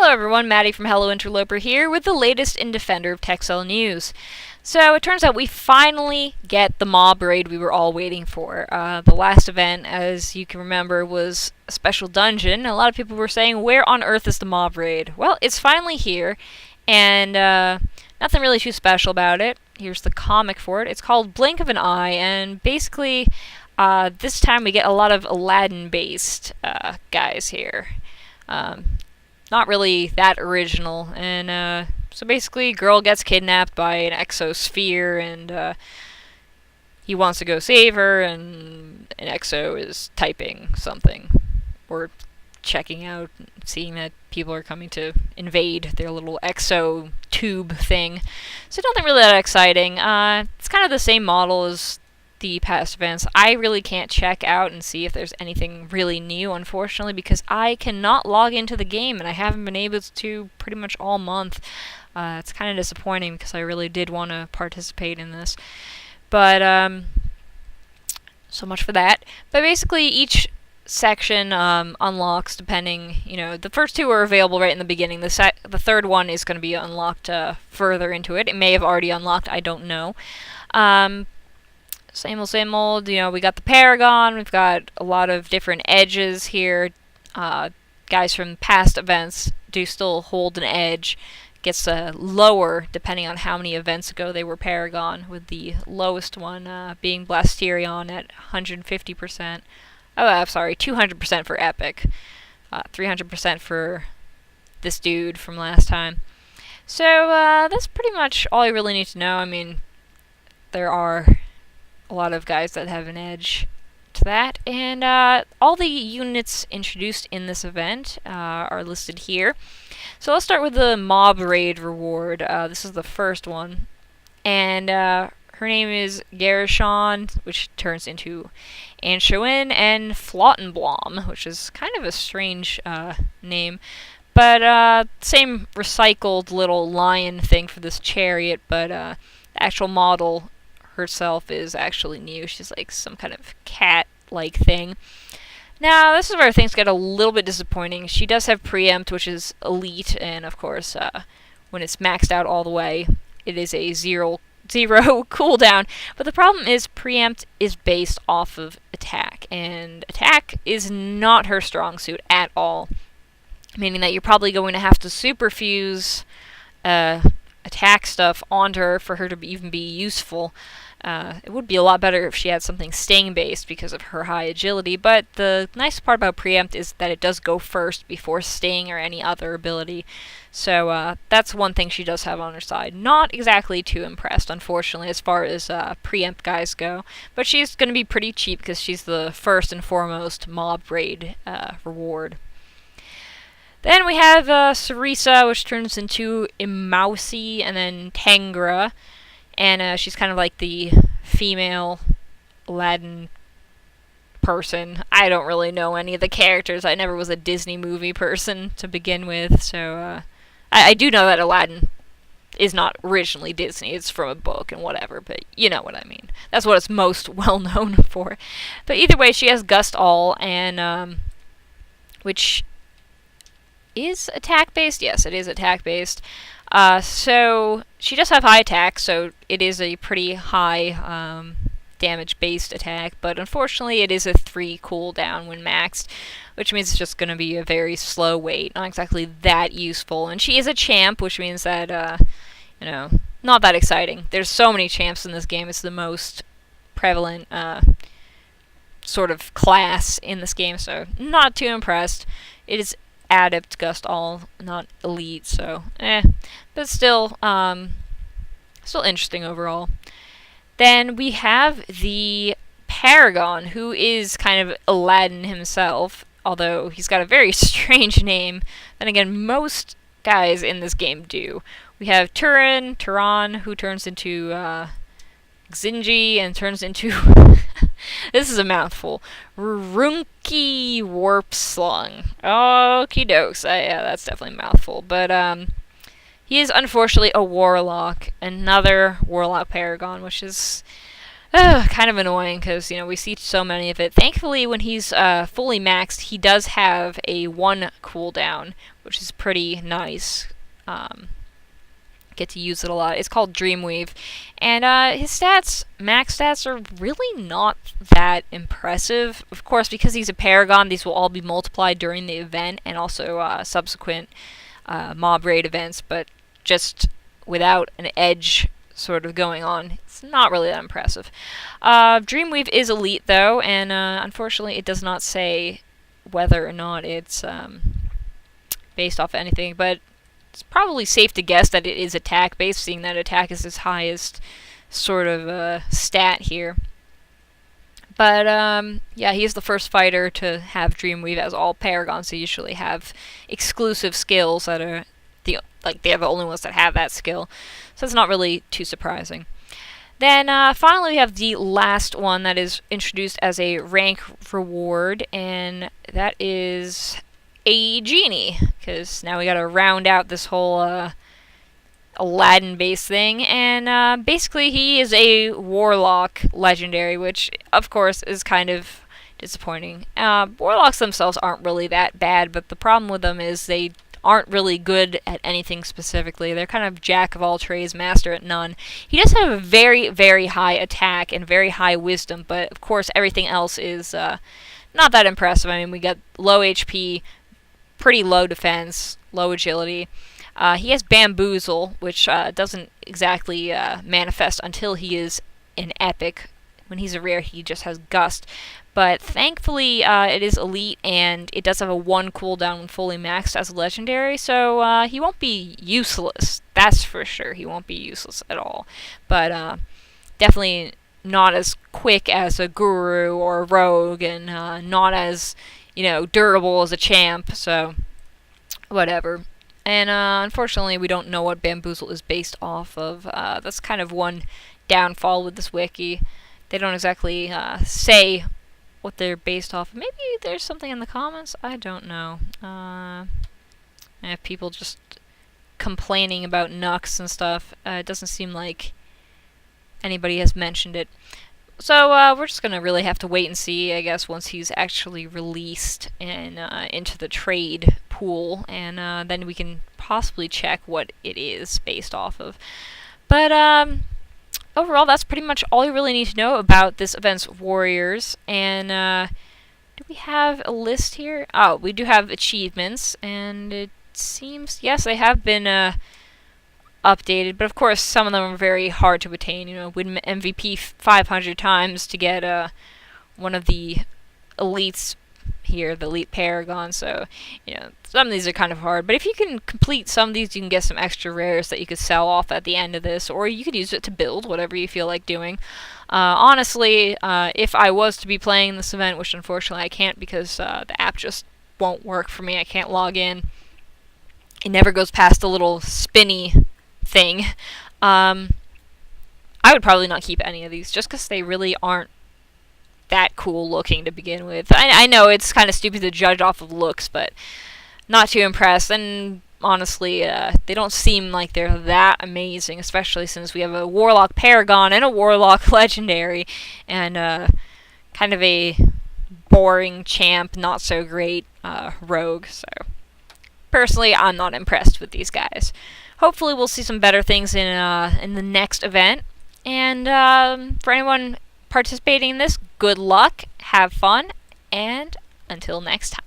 Hello everyone, Maddie from Hello Interloper here with the latest in Defender of Texel news. So it turns out we finally get the mob raid we were all waiting for. The last event, as you can remember, was a special dungeon. A lot of people were saying, where on earth is the mob raid? Well, it's finally here, and nothing really too special about it. Here's the comic for it. It's called Blink of an Eye, and basically this time we get a lot of Aladdin-based guys here. Not really that original, and so basically girl gets kidnapped by an exosphere, and he wants to go save her, and an exo is typing something, or checking out, seeing that people are coming to invade their little exo tube thing. So nothing really that exciting. It's kind of the same model as the past events. I really can't check out and see if there's anything really new, unfortunately, because I cannot log into the game, and I haven't been able to pretty much all month. It's kind of disappointing because I really did want to participate in this. But, so much for that. But basically, each section unlocks depending, the first two are available right in the beginning. The third one is going to be unlocked further into it. It may have already unlocked, I don't know. Same old, we got the Paragon, we've got a lot of different edges here. Guys from past events do still hold an edge. Gets lower depending on how many events ago they were Paragon, with the lowest one being Blasterion at 150%. Oh, I'm sorry, 200% for Epic. 300% for this dude from last time. So, that's pretty much all you really need to know. I mean, there are a lot of guys that have an edge to that, and all the units introduced in this event are listed here. So let's start with the mob raid reward. This is the first one, and her name is Shawn, which turns into Anchoin, and Flottenblom, which is kind of a strange name, but same recycled little lion thing for this chariot, but the actual model herself is actually new. She's like some kind of cat-like thing. Now, this is where things get a little bit disappointing. She does have preempt, which is elite, and of course, when it's maxed out all the way, it is a zero cooldown. But the problem is preempt is based off of attack, and attack is not her strong suit at all. Meaning that you're probably going to have to superfuse attack stuff onto her for her to even be useful. It would be a lot better if she had something sting-based because of her high agility, but the nice part about preempt is that it does go first before sting or any other ability. So that's one thing she does have on her side. Not exactly too impressed, unfortunately, as far as preempt guys go, but she's going to be pretty cheap because she's the first and foremost mob raid reward. Then we have Serisa, which turns into ngmoco, and then Tangra, and she's kind of like the female Aladdin person. I don't really know any of the characters. I never was a Disney movie person to begin with, so I do know that Aladdin is not originally Disney. It's from a book and whatever, but you know what I mean. That's what it's most well known for. But either way, she has Gust All, and which is attack-based? Yes, it is attack-based. So she does have high attack, so it is a pretty high damage-based attack, but unfortunately it is a 3 cooldown when maxed, which means it's just going to be a very slow wait, not exactly that useful. And she is a champ, which means that, not that exciting. There's so many champs in this game. It's the most prevalent sort of class in this game, so not too impressed. It is Adept Gust All, not Elite, so but still interesting overall. Then we have the Paragon, who is kind of Aladdin himself, although he's got a very strange name. Then again, most guys in this game do. We have Turan, who turns into Xin Jie and turns into this is a mouthful. Runky Warp Slung. Okie dokes. Yeah, that's definitely a mouthful. But he is unfortunately a warlock. Another warlock paragon, which is Kind of annoying because, we see so many of it. Thankfully, when he's fully maxed, he does have a 1 cooldown, which is pretty nice. Get to use it a lot. It's called Dreamweave. And his max stats, are really not that impressive. Of course, because he's a Paragon, these will all be multiplied during the event and also subsequent mob raid events, but just without an edge sort of going on, it's not really that impressive. Dreamweave is elite though, and unfortunately it does not say whether or not it's based off anything, but it's probably safe to guess that it is attack based, seeing that attack is his highest sort of stat here. But yeah, he is the first fighter to have Dreamweave, as all Paragons usually have exclusive skills that are they're the only ones that have that skill. So it's not really too surprising. Then finally we have the last one that is introduced as a rank reward, and that is a Genie, because now we gotta round out this whole Aladdin-based thing, and basically he is a Warlock legendary, which of course is kind of disappointing. Warlocks themselves aren't really that bad, but the problem with them is they aren't really good at anything specifically. They're kind of jack of all trades, master at none. He does have a very, very high attack and very high wisdom, but of course everything else is not that impressive. I mean, we got low HP, pretty low defense, low agility. He has Bamboozle, which doesn't exactly manifest until he is an epic. When he's a rare, he just has Gust. But thankfully, it is elite, and it does have a 1 cooldown when fully maxed as a legendary, so he won't be useless. That's for sure. He won't be useless at all. But definitely not as quick as a Guru or a Rogue, and not as, durable as a Champ, so whatever. And unfortunately, we don't know what Bamboozle is based off of. That's kind of one downfall with this wiki. They don't exactly say what they're based off of. Maybe there's something in the comments? I don't know. I have people just complaining about Nux and stuff. It doesn't seem like anybody has mentioned it. So we're just going to really have to wait and see, I guess, once he's actually released and into the trade pool, and then we can possibly check what it is based off of. But overall, that's pretty much all you really need to know about this event's warriors. And do we have a list here? Oh, we do have achievements, and it seems, yes, they have been updated, but of course some of them are very hard to attain. Win MVP 500 times to get one of the elites here, the elite Paragon, so some of these are kind of hard, but if you can complete some of these, you can get some extra rares that you could sell off at the end of this, or you could use it to build, whatever you feel like doing. Honestly, if I was to be playing this event, which unfortunately I can't because the app just won't work for me, I can't log in, it never goes past the little spinny thing, I would probably not keep any of these, just because they really aren't that cool looking to begin with. I know it's kind of stupid to judge off of looks, but not too impressed, and honestly, they don't seem like they're that amazing, especially since we have a Warlock Paragon and a Warlock Legendary, and kind of a boring Champ, not so great Rogue, so personally, I'm not impressed with these guys. Hopefully we'll see some better things in the next event, and for anyone participating in this, good luck, have fun, and until next time.